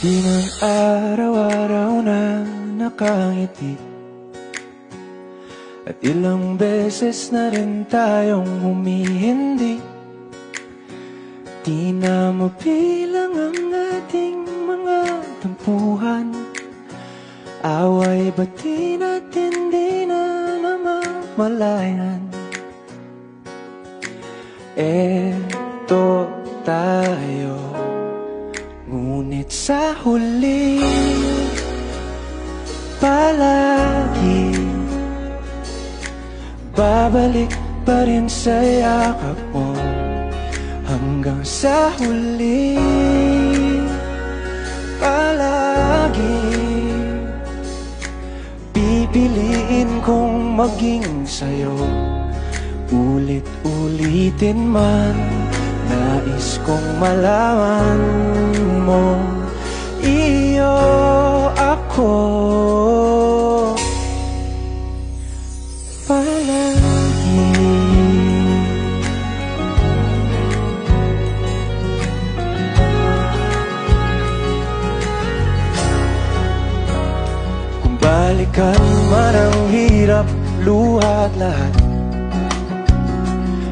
Di man araw-araw na nakangiti, at ilang beses na rin tayong humihindi. Di na mabilang ang ating mga tampuhan, away bati natin di na namamalayan. Eto tayo, ngunit sa huli palagi babalik pa rin sa yakap mo. Hanggang sa huli palagi pipiliin kong maging sa'yo. Ulit-ulitin man, nais kong malaman mo, iyo ako palagi. Kung balikan man ang hirap, luha at lahat,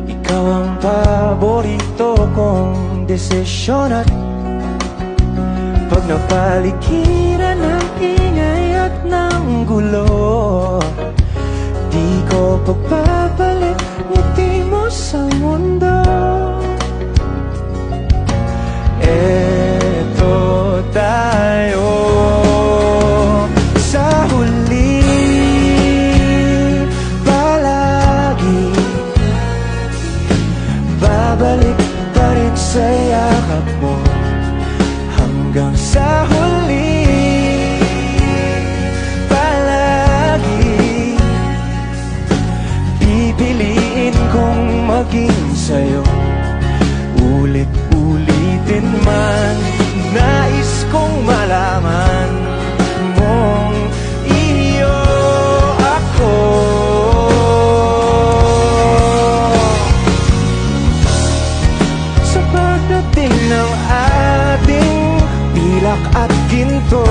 ikaw ang paborito kong desisyon. At pag napaligiran ng ingay at ng gulo, di ko pagbabalik ngiti mo sa mundo. Eto tayo sa huli palagi, babalik pa rin sa yakap mo. Hanggang sa huli palagi pipiliin kong maging sa'yo. Ulit-ulitin man, nais kong malaman mong iyo ako. Sa pagdating ng ating pilak at ginto,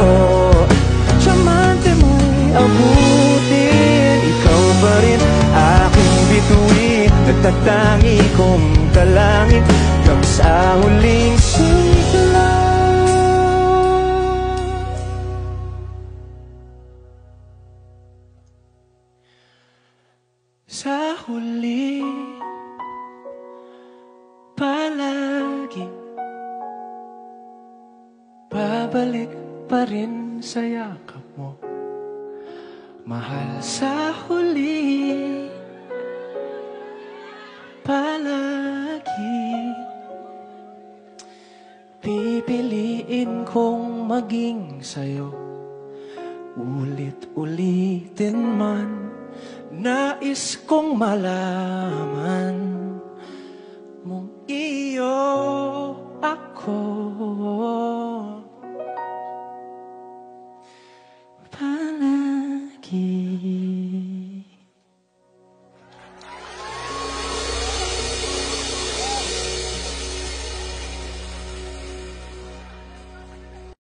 tiyamante mo'y abutin, ikaw pa rin aking bituin, nagtatangi kong talangin hanggang sa huling sigla. Sa huli palagi babalik pa rin sa yakap mo, mahal. Sa huli palagi pipiliin kong maging sa'yo. Ulit-ulitin man, nais kong malaman mong iyo ako.